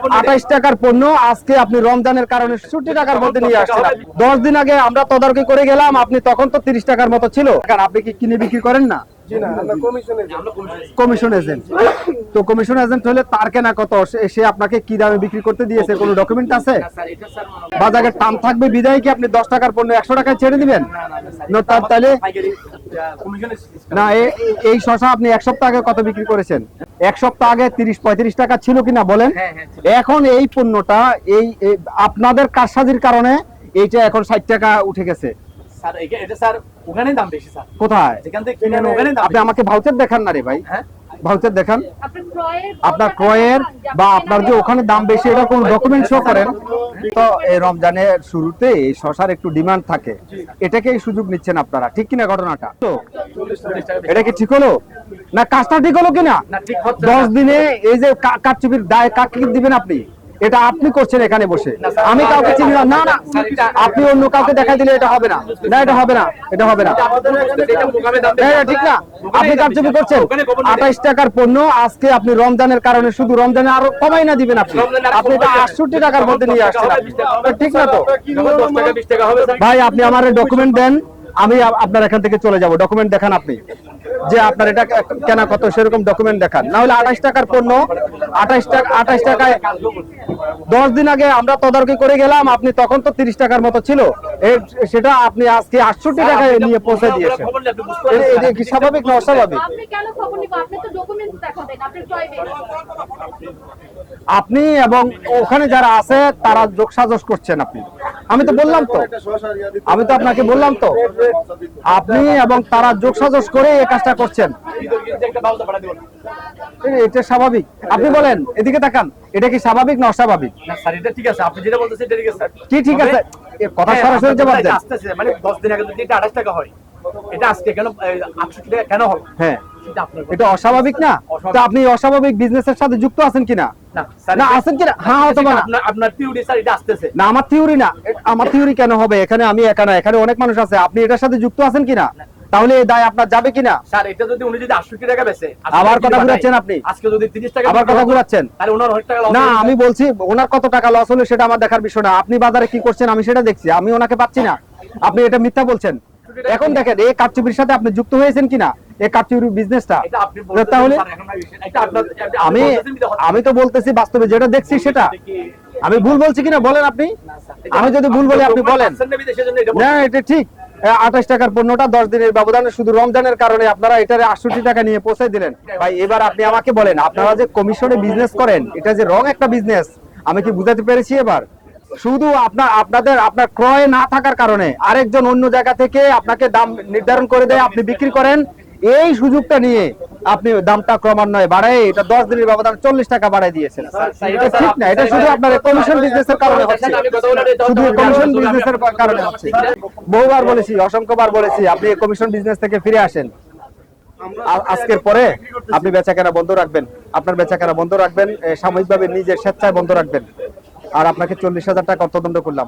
28 টাকার পণ্য আজকে আপনি রমজানের কারণে 60 টাকার মধ্যে নিয়ে আসছেন। 10 দিন আগে আমরা তদারকি করে গেলাম, আপনি তখন তো 30 টাকার মতো ছিল। আপনি কি কিনে বিক্রি করেন না? Commission agent. তো কমিশন এজেন্ট হলে তার কেনা কত, সে আপনাকে কি দামে বিক্রি করতে দিয়েছে, কোনো ডকুমেন্ট আছে? বাজারের দাম থাকবে বিদায় কি আপনি 10 টাকার পণ্য 100 টাকায় ছেড়ে দিবেন? তাহলে না, এই শসা আপনি এক সপ্তাহ আগে কত বিক্রি করেছেন? এক সপ্তাহ আগে 30-35 টাকা ছিল কিনা বলেন? এখন এই পণ্যটা এই আপনাদের কারসাজির কারণে এইটা এখন 60 টাকা উঠে গেছে। কোথায়? আপনি আমাকে ভাউচার দেখান না রে ভাই, ভাউচার দেখান। আপনার ক্রয়ের বা আপনার যে ওখানে দাম বেশি, এটা কোন ডকুমেন্ট শো করেন তো? এই রমজানের শুরুতে এই শসার একটু ডিমান্ড থাকে, এটাকে সুযোগ নিচ্ছেন আপনারা, ঠিক কিনা ঘটনাটা? তো এটা কি ঠিক হলো না? কাজটা ঠিক হলো কিনা? 10 দিনে এই যে কারচুপির দায় কাকে দিবেন আপনি? এটা আপনি করছেন এখানে বসে, আমি কাউকে চিনি না। না, আপনি অন্য কাউকে দেখা দিলে এটা হবে না। না, এটা হবে না, এটা হবে না, ঠিক না? আপনি কারচুপি করছেন। 28 টাকার পণ্য আজকে আপনি রমজানের কারণে, শুধু রমজানে আরো কমাই না দিবেন আপনি। আপনি এটা 68 টাকার মধ্যে নিয়ে আসছেন, ঠিক না? তো ভাই আপনি আমার ডকুমেন্ট দেন, আমি আপনার এখান থেকে চলে যাব। ডকুমেন্ট দেখান আপনি, যে আপনার এটা কেনা কত, সেরকম ডকুমেন্ট দেখান। না হলে 28 টাকার পণ্য 28 টাকায় 10 দিন আগে আমরা তদারকি করে গেলাম, আপনি তখন তো 30 টাকার মতো ছিল, সেটা আপনি আজকে 68 টাকায় নিয়ে পৌঁছে দিয়েছেন। এটা কি স্বাভাবিক না অস্বাভাবিক? আপনি এবং ওখানে যারা আছে তারা যোগসাজশ করছেন আপনি। আমি তো বললাম তো, আমি তো আপনাকে বললাম তো, আপনি এবং তারা যোগসাজশ করে এই কাজটা করছেন। এটা স্বাভাবিক? আপনি বলেন, এদিকে তাকান, এটা কি স্বাভাবিক না অস্বাভাবিক? না স্যার, এটা ঠিক আছে, আপনি যেটা বলতেছেন এটা ঠিক আছে। কি ঠিক আছে? কথা সরাসরি জবাব দেন। মানে 10 দিন আগে যদি এটা 28 টাকা হয়, এটা আজকে কেন 68 টাকা কেন হলো? হ্যাঁ, এটা অস্বাভাবিক না? তো আপনি অস্বাভাবিক বিজনেসের সাথে যুক্ত আছেন কিনা? না আছেন কিনা? হ্যাঁ অথবা না। আপনার থিওরি স্যার এটা আসতেছে না, আমার থিওরি না। আমার থিওরি কেন হবে? এখানে আমি একা না, এখানে অনেক মানুষ আছে। আপনি এটার সাথে যুক্ত আছেন কিনা? তাহলে এই দায় আপনার যাবে কিনা? স্যার এটা যদি উনি যদি 68 টাকা বেচে, আবার কথা ঘুরাচ্ছেন আপনি। আজকে যদি 30 টাকা আবার কথা ঘুরাচ্ছেন, তাহলে ওনার অনেক টাকা লস। না, আমি বলছি ওনার কত টাকা লস হলো সেটা আমার দেখার বিষয় না। আপনি বাজারে কি করছেন আমি সেটা দেখছি, আমি ওনাকে পাচ্ছি না। আপনি এটা মিথ্যা বলছেন। এখন দেখেন এই কারচুপির সাথে আপনি যুক্ত হয়েছেন কিনা, এই কারচুপি বিজনেসটা। তাহলে আমি তো বলতেছি বাস্তবে যেটা দেখছি সেটা। আমি ভুল বলছি কিনা বলেন আপনি? আমি যদি ভুল বলি আপনি বলেন। না, এটা ঠিক। 28 টাকার পণ্যটা 10 দিনের ব্যবধানে শুধু রমজানের কারণে আপনারা এটারে 68 টাকা নিয়ে পৌঁছে দিলেন। ভাই এবার আপনি আমাকে বলেন, আপনারা যে কমিশনে বিজনেস করেন, এটা যে রং একটা বিজনেস, আমি কি বুঝাতে পেরেছি এবার? শুধু আপনার ক্রয় না থাকার কারণে আরেকজন অন্য জায়গা থেকে আপনাকে দাম নির্ধারণ করে দেয়, আপনি বিক্রি করেন। এই সুযোগটা নিয়ে আপনি দামটা ক্রমান্বয়ে বাড়ায় এটা 10 দিনের ব্যবধানে 40 টাকা বাড়ায় দিয়েছেন। এটা ঠিক না, এটা শুধু আপনার কমিশন বিজনেসের কারণে হচ্ছে, শুধু কমিশন বিজনেসের কারণে হচ্ছে। বহুবার বলেছি, অসংখ্যবার বলেছি, আপনি কমিশন বিজনেস থেকে ফিরে আসেন। আজকের পরে আপনি বেচাকেনা বন্ধ রাখবেন, আপনার বেচাকেনা বন্ধ রাখবেন, সাময়িকভাবে নিজের স্বেচ্ছায় বন্ধ রাখবেন। আর আপনাকে 40,000 টাকা অর্থদণ্ড করলাম।